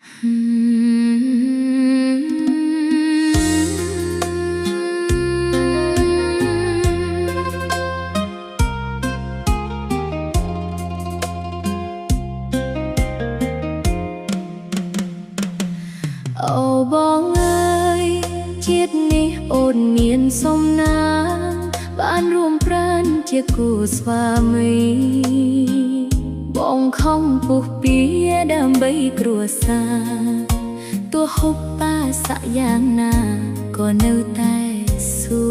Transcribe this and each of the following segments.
អូបងអើយជាតិនេះអូនមានសំណាងបានរួមប្រាណជាគូស្វាមីបងខំពុះពៀដើម្បីគ្រួសារទោះហូបបាសាក់យ៉ាងណាក៏នៅតែស៊ូ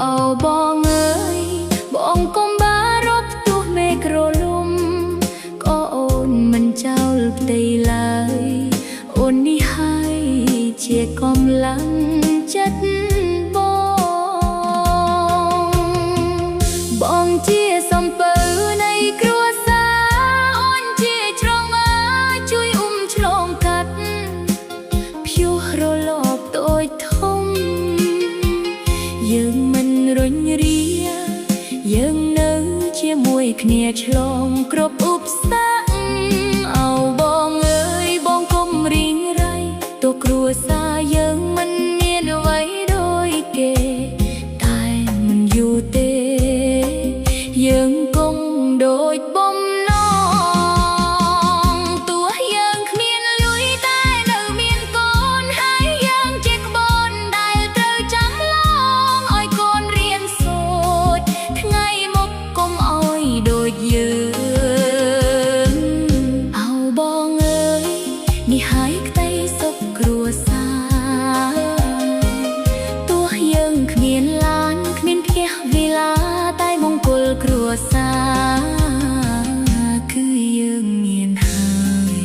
អូបងអើយបងកុំបារម្ភទោះមេឃរលំក៏អូនមិនចោលផ្ទៃឡើយអូននេះហើយជាកម្លាំងចិត្តបងជាសំពៅនៃគ្រួសារអូនជាច្រងើជួយឆ្លងកាត់ព្យុះរលកតូចធំយើងមិនរុញរាយើងនៅជាមួយគ្នាឆ្លងគ្រប់ឧបសគ្គអូបងអើយបងកុំរីងរៃទោះគ្រួសារយើងមិនមានអ្វីដូចគេតែមិនយូរទេយើងគង់ដូចបំណងទោះយើងគ្មានលុយតែនៅមានកូនហើយយើងជាក្បូនដែលត្រូវចាំឡងឲ្យកូនរៀនសូត្រថ្ងៃមុខកុំឲ្យដូចយើងអូបងអើយនេះហើយក្តីសុខគ្រួសារទោះយើងគ្មានឡានគ្មានផ្ទះវិឡាតែមង្គលគ្រួសារគឺយើងមានហើយ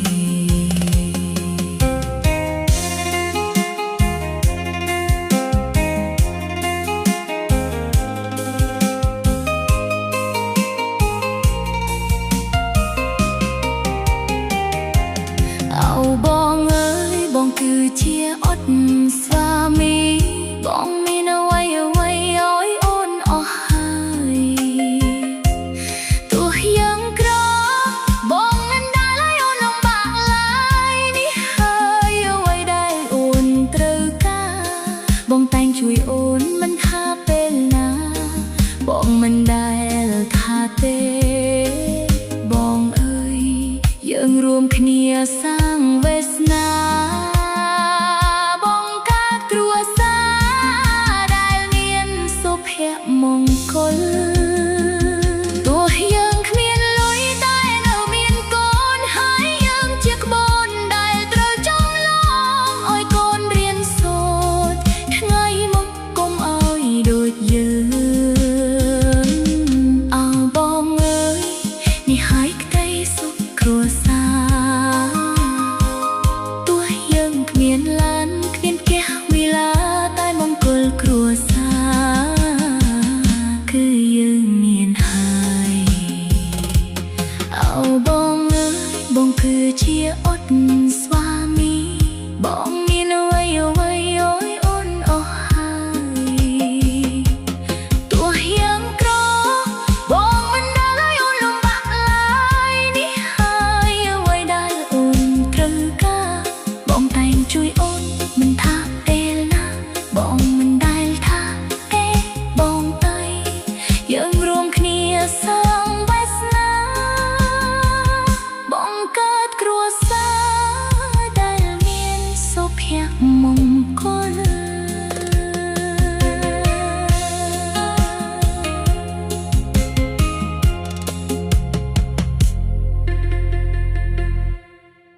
អូបងអើយបងគឺជាអត់ស្វាមីបងមានអ្វីឲ្យអូនអស់ហើយទោះយើងក្របងមិនដែលឲ្យអូនលំបាកឡើយនេះហើយអ្វីដែលអូនត្រូវការបងតែងជួយអូនមិនថាពេលណាបងមិនដែលថាទេបងអើយយើងរួមគ្នាសាងវាសនាបង្កើតគ្រួសារដែលមានសុភមង្គលទោះយើងគ្មានលុយតែនៅមានកូនហើយយើងជាក្បូនដែលត្រូវចំឡងឲ្យកូនរៀនសូត្រថ្ងៃមុខកុំឲ្យដូចយើងអូបងអើយនេះហើយក្តីសុខគ្រួសារទោះយើងគ្មានឡានគ្មានផ្ទះវិឡាតែមង្គលគ្រួសារគឺយើងមានហើយអូបងអើយបងគឺជាអត់ស្វាមីបងមានអ្វីឲ្យអូនអស់ហើយទោះយើងក្របងមិនដែលឲ្យអូនលំបាកឡើយនេះហើយអ្វីដែលអូនត្រូវការបងតែងជួយអូនមិនថាពេលណាបងមិនដែលថាទេបងអើយយើងរួមគ្នាសាងវាសនាបង្កើតគ្រួសារដែលមានសុភមង្គល